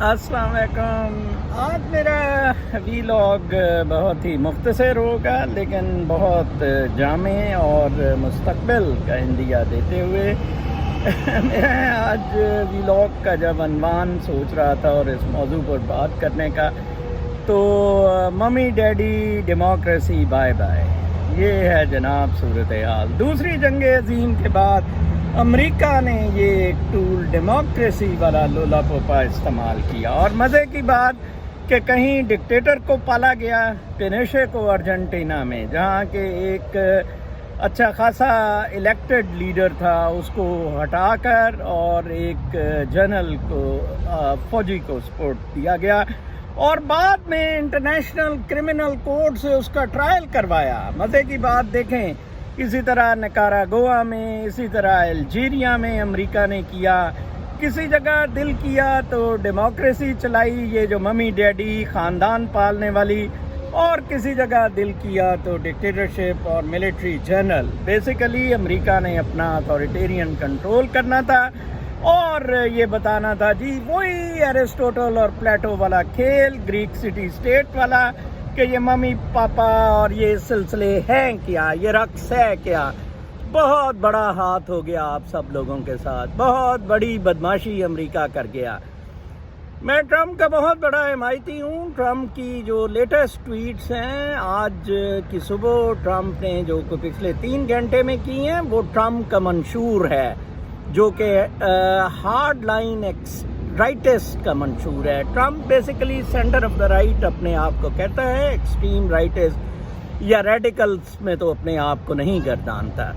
السلام علیکم. آج میرا ویلاگ بہت ہی مختصر ہوگا لیکن بہت جامع اور مستقبل کا عندیہ دیتے ہوئے. میں آج ویلاگ کا جب عنوان سوچ رہا تھا اور اس موضوع پر بات کرنے کا تو mummy daddy democracy bye bye, یہ ہے جناب صورتحال. دوسری جنگ عظیم کے بعد امریکہ نے یہ ایک ٹول ڈیموکریسی والا لولا پوپا استعمال کیا، اور مزے کی بات کہ کہیں ڈکٹیٹر کو پالا گیا، پینوشے کو ارجنٹینا میں، جہاں کہ ایک اچھا خاصا الیکٹڈ لیڈر تھا، اس کو ہٹا کر اور ایک جنرل کو فوجی کو سپورٹ دیا گیا، اور بعد میں انٹرنیشنل کرمنل کورٹ سے اس کا ٹرائل کروایا. مزے کی بات دیکھیں، اسی طرح نکاراگوا میں، اسی طرح الجیریا میں امریکہ نے کیا. کسی جگہ دل کیا تو ڈیموکریسی چلائی، یہ جو ممی ڈیڈی خاندان پالنے والی، اور کسی جگہ دل کیا تو ڈکٹیٹرشپ اور ملٹری جنرل. بیسیکلی امریکہ نے اپنا اتھارٹیرین کنٹرول کرنا تھا اور یہ بتانا تھا جی وہی ایرسٹوٹل اور پلیٹو والا کھیل، گریک سٹی اسٹیٹ والا، کہ یہ ممی پاپا اور یہ سلسلے ہیں کیا، یہ رقص ہے کیا. بہت بڑا ہاتھ ہو گیا آپ سب لوگوں کے ساتھ، بہت بڑی بدماشی امریکہ کر گیا. میں ٹرمپ کا بہت بڑا حمایتی ہوں. ٹرمپ کی جو لیٹسٹ ٹویٹس ہیں آج کی صبح ٹرمپ نے جو پچھلے 3 گھنٹے میں کی ہیں، وہ ٹرمپ کا منشور ہے، جو کہ ہارڈ لائن رائٹسٹ کا منشور ہے. Trump basically centre of the right اپنے آپ کو کہتا ہے، ایکسٹریم رائٹسٹ یا ریڈیکلز میں تو اپنے آپ کو نہیں گردانتا.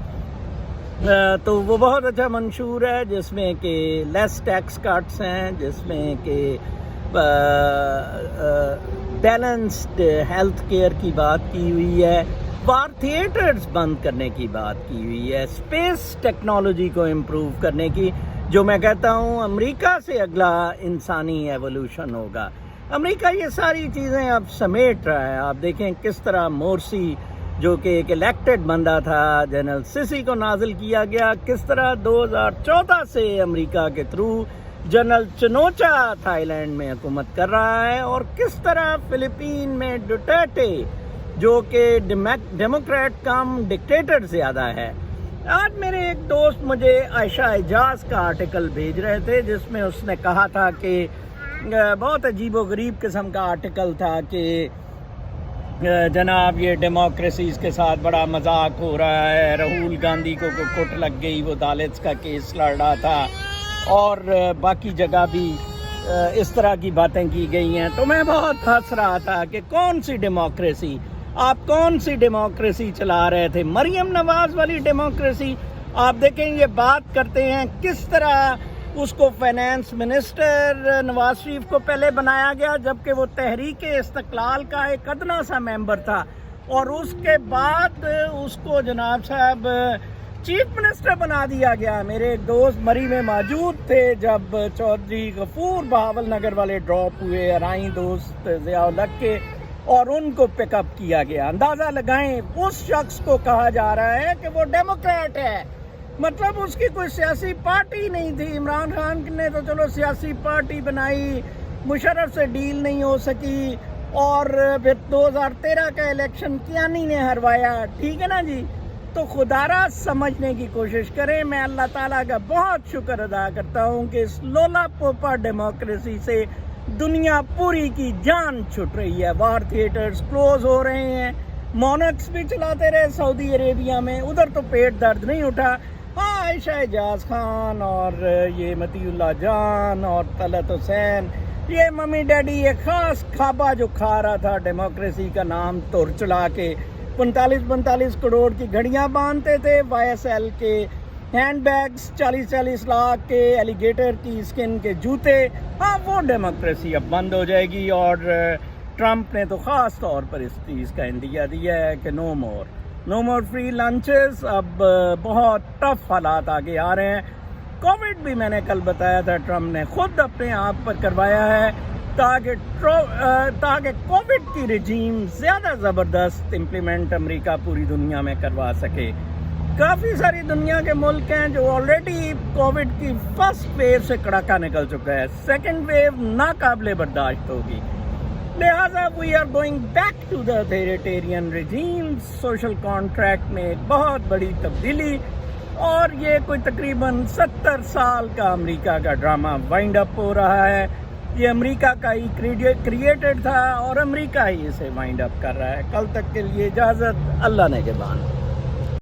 تو وہ بہت اچھا منشور ہے جس میں کہ لیس ٹیکس کٹس ہیں، جس میں کہ بیلنسڈ ہیلتھ کیئر کی بات کی ہوئی ہے، وار تھیٹرز بند کرنے کی بات کی ہوئی ہے، اسپیس ٹیکنالوجی کو امپروو کرنے کی، جو میں کہتا ہوں امریکہ سے اگلا انسانی ایوولوشن ہوگا. امریکہ یہ ساری چیزیں اب سمیٹ رہا ہے. آپ دیکھیں کس طرح مورسی جو کہ ایک الیکٹڈ بندہ تھا، جنرل سیسی کو نازل کیا گیا، کس طرح 2014 سے امریکہ کے تھرو جنرل چنوچا تھائی لینڈ میں حکومت کر رہا ہے، اور کس طرح فلپین میں ڈوٹرٹے جو کہ ڈیموکریٹ کم ڈکٹیٹر زیادہ ہے. آج میرے ایک دوست مجھے عائشہ اعجاز کا آرٹیکل بھیج رہے تھے جس میں اس نے کہا تھا کہ بہت عجیب و غریب قسم کا آرٹیکل تھا کہ جناب یہ ڈیموکریسیز کے ساتھ بڑا مذاق ہو رہا ہے، راہول گاندھی کو کٹ لگ گئی، وہ دالتس کا کیس لڑ رہا تھا، اور باقی جگہ بھی اس طرح کی باتیں کی گئی ہیں. تو میں بہت ہنس رہا تھا کہ کون سی ڈیموکریسی، آپ کون سی ڈیموکریسی چلا رہے تھے؟ مریم نواز والی ڈیموکریسی. آپ دیکھیں یہ بات کرتے ہیں کس طرح اس کو فائنانس منسٹر نواز شریف کو پہلے بنایا گیا جبکہ وہ تحریک استقلال کا ایک ادنا سا ممبر تھا، اور اس کے بعد اس کو جناب صاحب چیف منسٹر بنا دیا گیا. میرے ایک دوست مری میں موجود تھے جب چودھری غفور بہاول نگر والے ڈراپ ہوئے، ارائیں دوست ضیاء الحق کے، اور ان کو پک اپ کیا گیا. اندازہ لگائیں اس شخص کو کہا جا رہا ہے کہ وہ ڈیموکریٹ ہے، مطلب اس کی کوئی سیاسی پارٹی نہیں تھی. عمران خان نے تو چلو سیاسی پارٹی بنائی، مشرف سے ڈیل نہیں ہو سکی، اور پھر 2013 کا الیکشن کیانی نے ہروایا. ٹھیک ہے نا جی. تو خدا را سمجھنے کی کوشش کریں. میں اللہ تعالیٰ کا بہت شکر ادا کرتا ہوں کہ اس لولا پوپا ڈیموکریسی سے دنیا پوری کی جان چھٹ رہی ہے. وار تھیٹرز کلوز ہو رہے ہیں، مونکس بھی چلاتے رہے سعودی عربیہ میں، ادھر تو پیٹ درد نہیں اٹھا. ہاں عائشہ اعجاز خان اور یہ مطیع اللہ جان اور طلعت حسین، یہ ممی ڈیڈی ایک خاص کھابا جو کھا رہا تھا ڈیموکریسی کا نام تور چلا کے. 45 کروڑ کی گھڑیاں باندھتے تھے، وائی ایس ایل کے ہینڈ بیگز، 40 لاکھ کے ایلیگیٹر کی اسکن کے جوتے. ہاں وہ ڈیموکریسی اب بند ہو جائے گی، اور ٹرمپ نے تو خاص طور پر اس چیز کا عندیہ دیا ہے کہ نو مور فری لنچز. اب بہت ٹف حالات آگے آ رہے ہیں. کووڈ بھی میں نے کل بتایا تھا ٹرمپ نے خود اپنے آپ پر کروایا ہے تاکہ کووڈ کی رجیم زیادہ زبردست امپلیمنٹ امریکہ پوری دنیا میں کروا سکے. کافی ساری دنیا کے ملک ہیں جو آلریڈی کووڈ کی فرسٹ ویو سے کڑاکا نکل چکا ہے، سیکنڈ ویو ناقابل برداشت ہوگی، لہٰذا we are going back to the authoritarian regime. Social contract میں ایک بہت بڑی تبدیلی، اور یہ کوئی تقریباً 70 سال کا امریکہ کا ڈرامہ وائنڈ اپ ہو رہا ہے. یہ امریکہ کا ہی کریٹڈ تھا اور امریکہ ہی اسے وائنڈ اپ کر رہا ہے. کل تک کے لیے اجازت، اللہ نے کے بان.